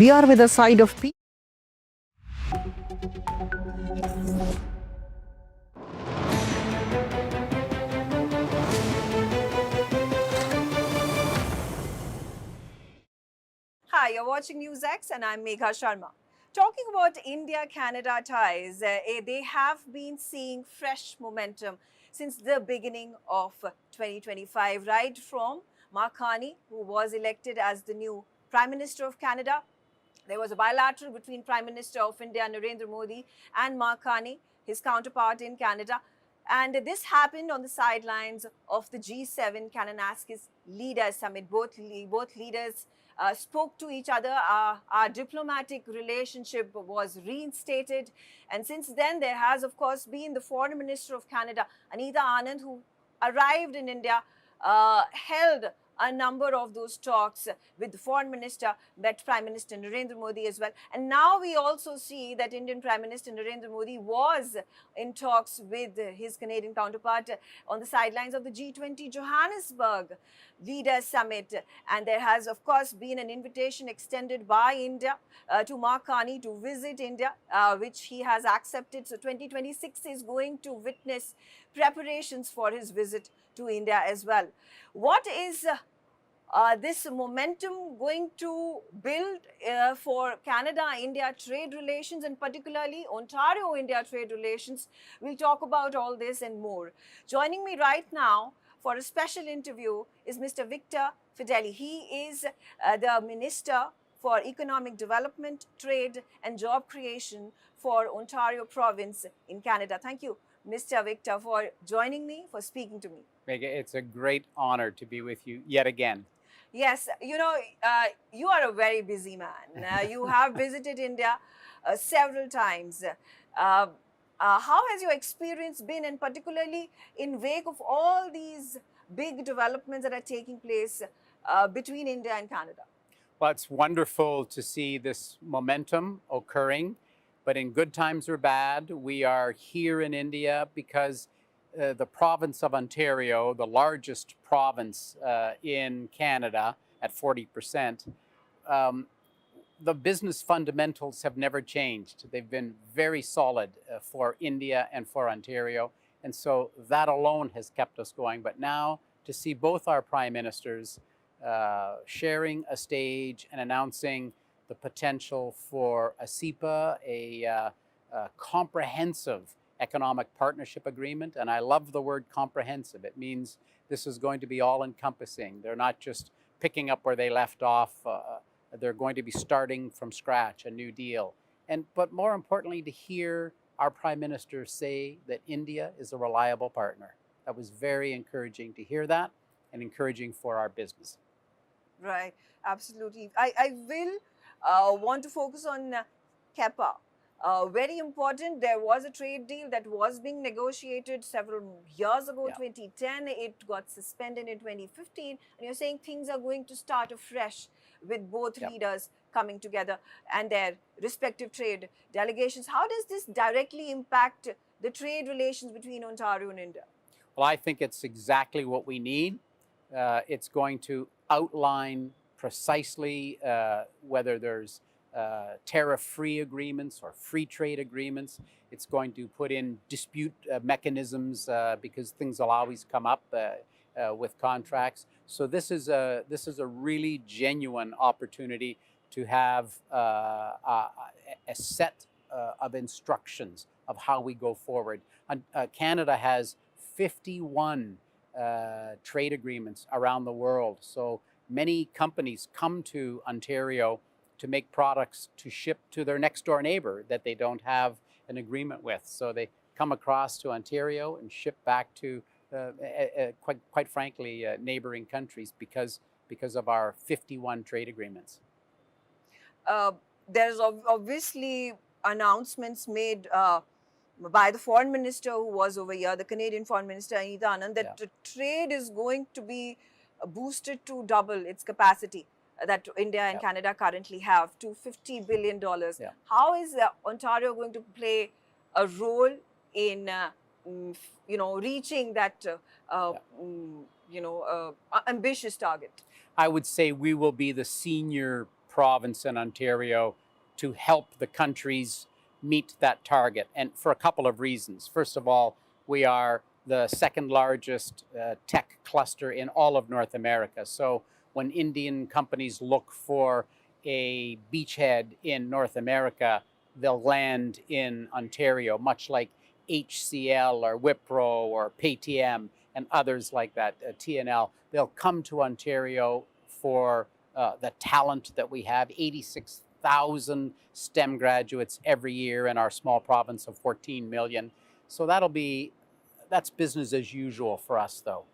We are with the side of peace. Hi, you're watching NewsX and I'm Megha Sharma. Talking about India-Canada ties, they have been seeing fresh momentum since the beginning of 2025, right from Carney, who was elected as the new Prime Minister of Canada. There was a bilateral between Prime Minister of India, Narendra Modi, and Carney, his counterpart in Canada. And this happened on the sidelines of the G7 Kananaskis Leaders Summit. Both leaders spoke to each other. Our diplomatic relationship was reinstated. And since then, there has, of course, been the Foreign Minister of Canada, Anita Anand, who arrived in India, held a number of those talks with the foreign minister, met Prime Minister Narendra Modi as well. And now we also see that Indian Prime Minister Narendra Modi was in talks with his Canadian counterpart on the sidelines of the G20 Johannesburg Leaders Summit. And there has, of course, been an invitation extended by India to Carney to visit India, which he has accepted. So 2026 is going to witness preparations for his visit to India as well. What is this momentum going to build for Canada-India trade relations, and particularly Ontario-India trade relations? We'll talk about all this and more. Joining me right now for a special interview is Mr. Victor Fedeli. He is the Minister for Economic Development, Trade and Job Creation for Ontario Province in Canada. Thank you, Mr. Victor, for joining me, for speaking to me. Megha, it's a great honor to be with you yet again. Yes, you know, you are a very busy man. You have visited India several times. How has your experience been, and particularly in wake of all these big developments that are taking place between India and Canada? Well, it's wonderful to see this momentum occurring, but in good times or bad, we are here in India because the province of Ontario, the largest province in Canada at 40%, the business fundamentals have never changed. They've been very solid for India and for Ontario. And so that alone has kept us going. But now to see both our prime ministers sharing a stage and announcing the potential for a CEPA, a comprehensive economic partnership agreement. And I love the word comprehensive. It means this is going to be all-encompassing. They're not just picking up where they left off. They're going to be starting from scratch, a new deal. But more importantly, to hear our Prime Minister say that India is a reliable partner. That was very encouraging to hear that, and encouraging for our business. Right, absolutely. I will want to focus on CEPA. Very important. There was a trade deal that was being negotiated several years ago, 2010. It got suspended in 2015. And you're saying things are going to start afresh with both leaders coming together and their respective trade delegations. How does this directly impact the trade relations between Ontario and India? Well, I think it's exactly what we need. It's going to outline precisely whether there's tariff-free agreements or free trade agreements. It's going to put in dispute mechanisms because things will always come up with contracts. So this is a really genuine opportunity to have a set of instructions of how we go forward. Canada has 51 trade agreements around the world. So many companies come to Ontario to make products to ship to their next door neighbor that they don't have an agreement with. So they come across to Ontario and ship back to, quite frankly, neighboring countries because of our 51 trade agreements. There's obviously announcements made by the foreign minister who was over here, the Canadian foreign minister, Anita Anand, that the trade is going to be boosted to double its capacity that India and Canada currently have, to $50 billion. How is Ontario going to play a role in, reaching that, ambitious target? I would say we will be the senior province in Ontario to help the countries meet that target, and for a couple of reasons. First of all, we are the second largest tech cluster in all of North America. So when Indian companies look for a beachhead in North America, they'll land in Ontario, much like HCL or Wipro or Paytm and others like that, TNL. They'll come to Ontario for the talent that we have. 86,000 STEM graduates every year in our small province of 14 million. So that's business as usual for us, though.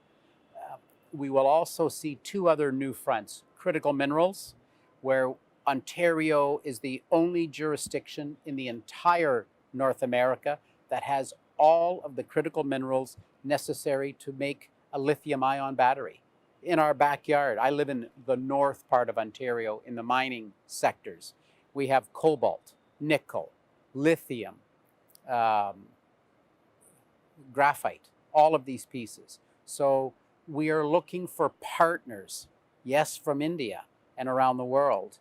We will also see two other new fronts: critical minerals, where Ontario is the only jurisdiction in the entire North America that has all of the critical minerals necessary to make a lithium-ion battery. In our backyard, I live in the north part of Ontario in the mining sectors. We have cobalt, nickel, lithium, graphite, all of these pieces. So we are looking for partners, yes, from India and around the world,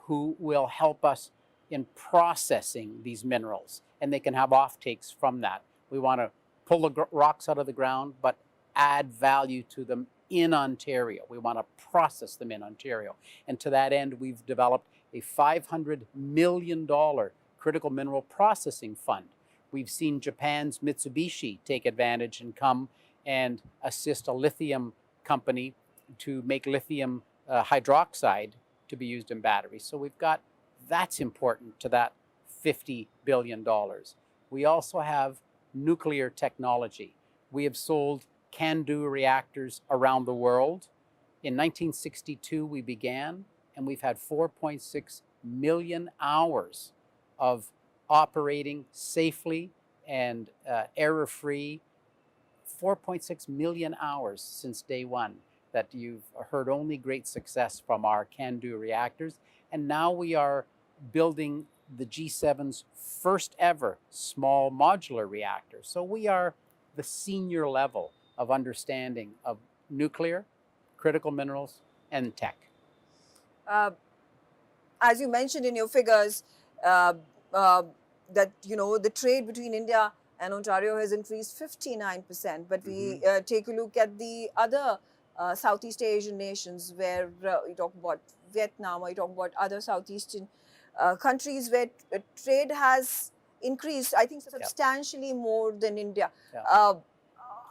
who will help us in processing these minerals, and they can have offtakes from that. We want to pull the rocks out of the ground, but add value to them in Ontario. We want to process them in Ontario. And to that end, we've developed a $500 million critical mineral processing fund. We've seen Japan's Mitsubishi take advantage and come and assist a lithium company to make lithium hydroxide to be used in batteries. So that's important to that $50 billion. We also have nuclear technology. We have sold CANDU reactors around the world. In 1962, we began, and we've had 4.6 million hours of operating safely and error-free. 4.6 million hours since day one that you've heard only great success from our CANDU reactors. And now we are building the G7's first ever small modular reactor. So we are the senior level of understanding of nuclear, critical minerals, and tech. As you mentioned in your figures, that the trade between India and Ontario has increased 59%. But we take a look at the other Southeast Asian nations, where you talk about Vietnam, or you talk about other Southeastern countries where trade has increased, I think, substantially more than India.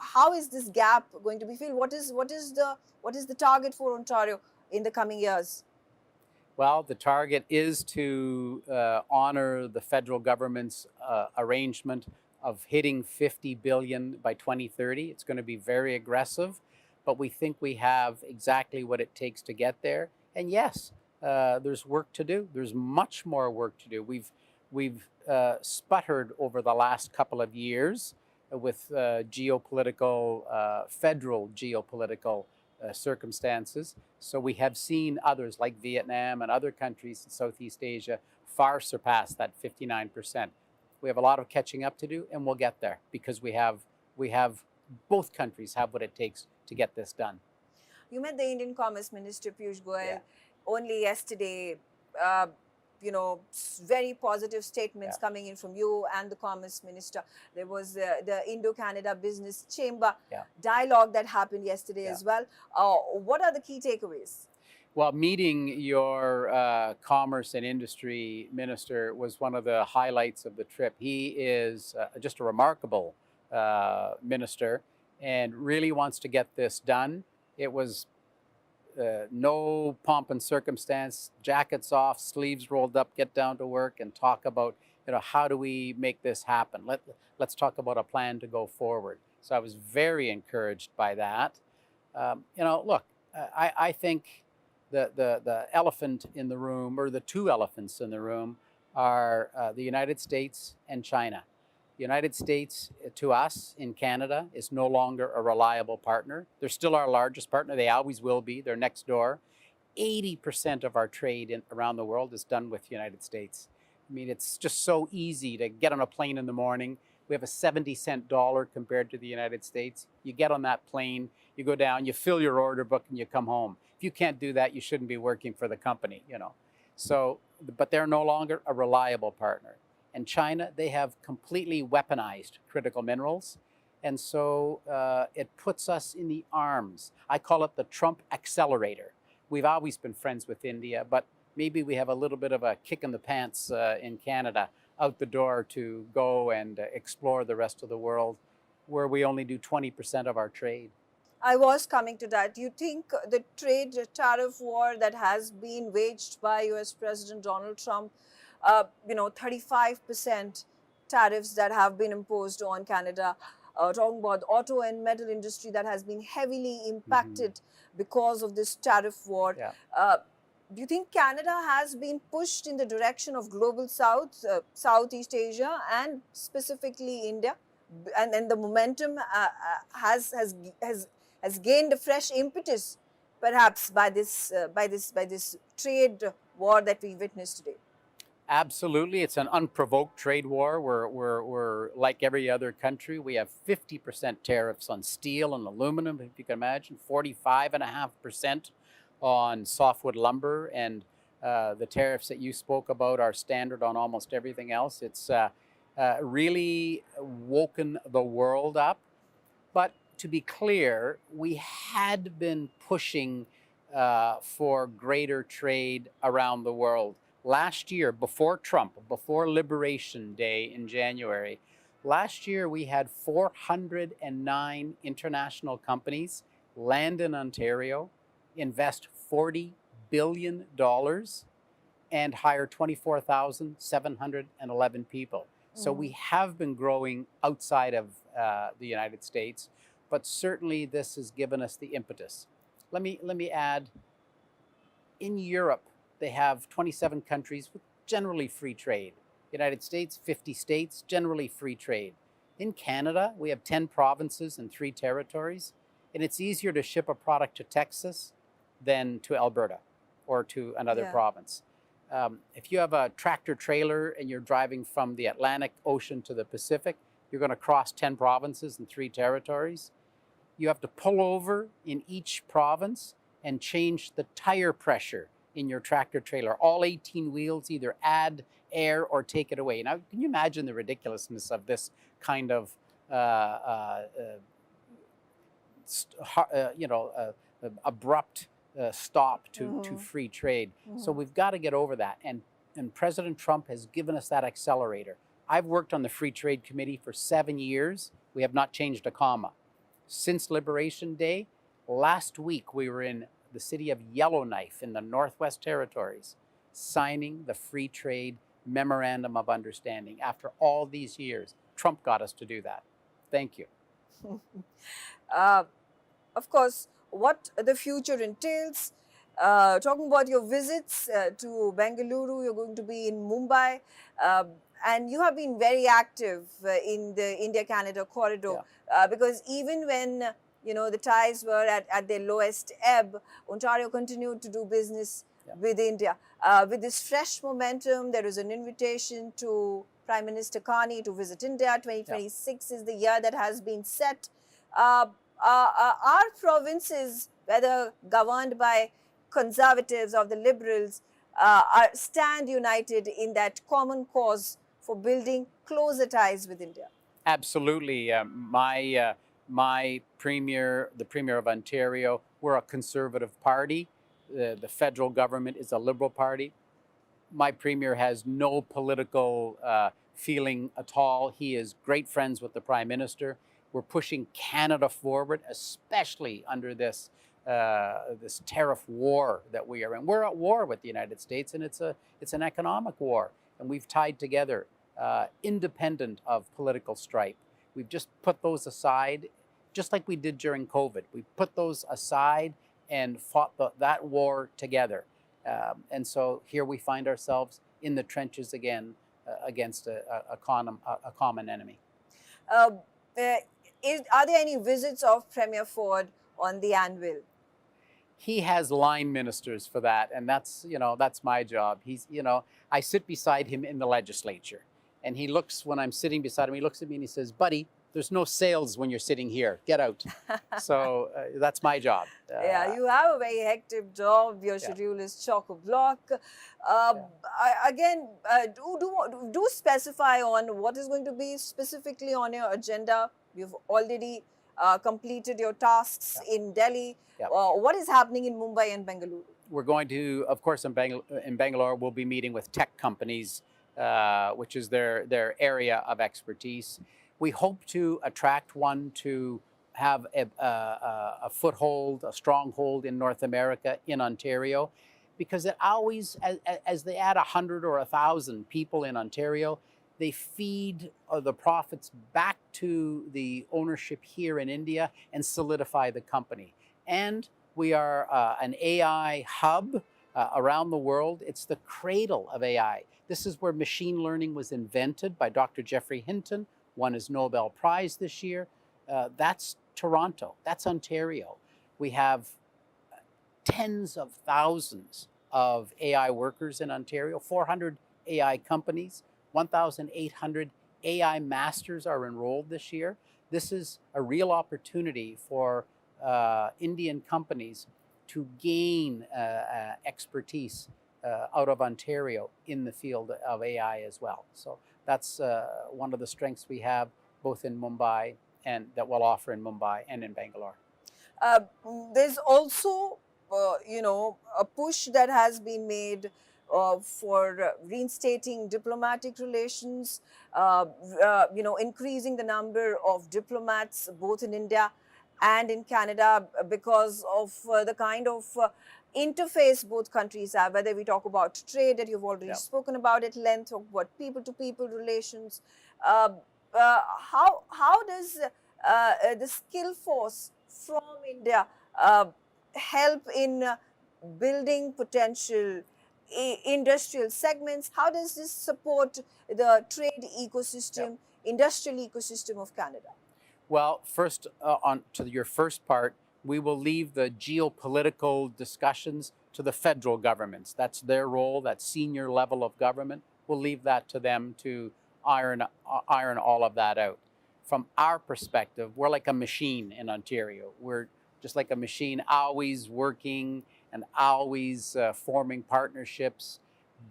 How is this gap going to be filled? What is the target for Ontario in the coming years? Well, the target is to honor the federal government's arrangement of hitting 50 billion by 2030. It's going to be very aggressive, but we think we have exactly what it takes to get there. And yes, there's work to do. There's much more work to do. We've sputtered over the last couple of years with federal geopolitical circumstances. So we have seen others like Vietnam and other countries in Southeast Asia far surpass that 59%. We have a lot of catching up to do, and we'll get there because we have both countries have what it takes to get this done. You met the Indian Commerce Minister Piyush Goyal only yesterday. Very positive statements coming in from you and the Commerce Minister. There was the Indo-Canada Business Chamber dialogue that happened yesterday as well. What are the key takeaways? Well, meeting your Commerce and Industry Minister was one of the highlights of the trip. He is just a remarkable minister and really wants to get this done. It was no pomp and circumstance, jackets off, sleeves rolled up, get down to work and talk about, how do we make this happen? Let's talk about a plan to go forward. So I was very encouraged by that. Look, I think the elephant in the room, or the two elephants in the room, are the United States and China. The United States, to us in Canada, is no longer a reliable partner. They're still our largest partner. They always will be. They're next door. 80% of our trade around the world is done with the United States. I mean, it's just so easy to get on a plane in the morning. We have a 70-cent dollar compared to the United States. You get on that plane, you go down, you fill your order book, and you come home. If you can't do that, you shouldn't be working for the company, So, but they're no longer a reliable partner. And China, they have completely weaponized critical minerals. And so it puts us in the arms. I call it the Trump accelerator. We've always been friends with India, but maybe we have a little bit of a kick in the pants in Canada out the door to go and explore the rest of the world, where we only do 20% of our trade. I was coming to that. Do you think the trade tariff war that has been waged by US President Donald Trump, 35% tariffs that have been imposed on Canada, talking about the auto and metal industry that has been heavily impacted because of this tariff war. Yeah. Do you think Canada has been pushed in the direction of global South, Southeast Asia, and specifically India? And the momentum has gained a fresh impetus, perhaps by this trade war that we witnessed today. Absolutely, it's an unprovoked trade war. We're like every other country. We have 50% tariffs on steel and aluminum, if you can imagine, 45.5% on softwood lumber, and the tariffs that you spoke about are standard on almost everything else. It's really woken the world up. But to be clear, we had been pushing for greater trade around the world. Last year, before Trump, before Liberation Day in January, last year we had 409 international companies land in Ontario, invest $40 billion, and hire 24,711 people. So we have been growing outside of the United States, but certainly this has given us the impetus. Let me add, in Europe, they have 27 countries with generally free trade. United States, 50 states, generally free trade. In Canada, we have 10 provinces and 3 territories, and it's easier to ship a product to Texas than to Alberta or to another province. If you have a tractor trailer and you're driving from the Atlantic Ocean to the Pacific, you're going to cross 10 provinces and 3 territories. You have to pull over in each province and change the tire pressure in your tractor trailer. All 18 wheels either add air or take it away. Now, can you imagine the ridiculousness of this kind of abrupt stop to free trade? So we've got to get over that. And President Trump has given us that accelerator. I've worked on the Free Trade Committee for 7 years. We have not changed a comma. Since Liberation Day, last week we were in the city of Yellowknife in the Northwest Territories, signing the Free Trade Memorandum of Understanding. After all these years, Trump got us to do that. Thank you. Of course, what the future entails, talking about your visits to Bengaluru, you're going to be in Mumbai, and you have been very active in the India-Canada corridor, because even when the ties were at their lowest ebb, Ontario continued to do business with India. With this fresh momentum, there is an invitation to Prime Minister Carney to visit India. 2026 is the year that has been set. Our provinces, whether governed by conservatives or the liberals, stand united in that common cause for building closer ties with India. Absolutely. My premier, the Premier of Ontario, we're a conservative party. The federal government is a liberal party. My Premier has no political feeling at all. He is great friends with the Prime Minister. We're pushing Canada forward, especially under this this tariff war that we are in. We're at war with the United States, and it's an economic war. And we've tied together, independent of political stripe. We've just put those aside, just like we did during COVID. We put those aside and fought that war together. And so here we find ourselves in the trenches again against a common enemy. Are there any visits of Premier Ford on the anvil? He has line ministers for that, and that's my job. He's I sit beside him in the legislature, and he looks, when I'm sitting beside him, he looks at me and he says, "Buddy, there's no sales when you're sitting here. Get out. So that's my job. Yeah, you have a very hectic job. Your schedule is chock-a-block. Again, do specify on what is going to be specifically on your agenda. You've already completed your tasks in Delhi. What is happening in Mumbai and Bengaluru? We're going to, of course, in Bangalore, we'll be meeting with tech companies, which is their area of expertise. We hope to attract one to have a foothold, a stronghold in North America, in Ontario, because it always, as they add 100 or 1,000 people in Ontario, they feed the profits back to the ownership here in India and solidify the company. And we are an AI hub around the world. It's the cradle of AI. This is where machine learning was invented by Dr. Geoffrey Hinton, won his Nobel Prize this year. That's Toronto. That's Ontario. We have tens of thousands of AI workers in Ontario, 400 AI companies, 1,800 AI masters are enrolled this year. This is a real opportunity for Indian companies to gain expertise out of Ontario in the field of AI as well. So that's one of the strengths we have both in Mumbai and that we'll offer in Mumbai and in Bangalore. There's also, a push that has been made for reinstating diplomatic relations, increasing the number of diplomats both in India and in Canada because of the kind of interface both countries have, whether we talk about trade that you've already spoken about at length, or what people-to-people relations. How does the skill force from India help in building potential industrial segments? How does this support the trade ecosystem, industrial ecosystem of Canada? Well, first, on to your first part, we will leave the geopolitical discussions to the federal governments. That's their role, that senior level of government. We'll leave that to them to iron all of that out. From our perspective, we're like a machine in Ontario. We're just like a machine, always working and always forming partnerships,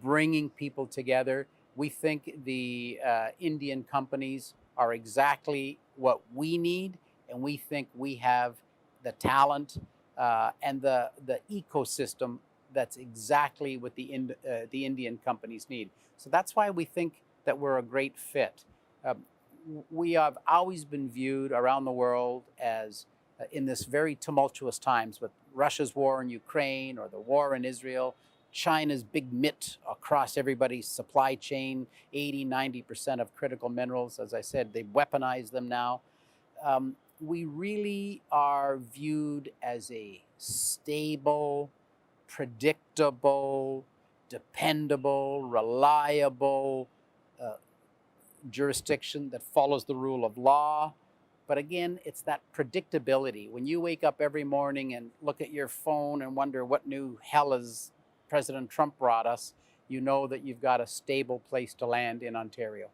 bringing people together. We think the Indian companies are exactly what we need, and we think we have the talent and the ecosystem that's exactly what the Indian companies need. So that's why we think that we're a great fit. We have always been viewed around the world as, in this very tumultuous times with Russia's war in Ukraine or the war in Israel, China's big mitt across everybody's supply chain, 80–90% of critical minerals. As I said, they weaponize them now. We really are viewed as a stable, predictable, dependable, reliable jurisdiction that follows the rule of law. But again, it's that predictability. When you wake up every morning and look at your phone and wonder what new hell has President Trump brought us, you know that you've got a stable place to land in Ontario.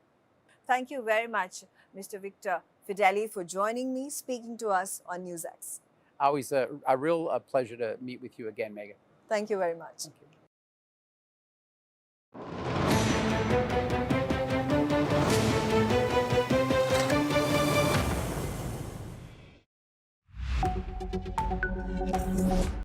Thank you very much, Mr. Victor Fedeli, for joining me, speaking to us on NewsX. Always a real pleasure to meet with you again, Megha. Thank you very much. Thank you.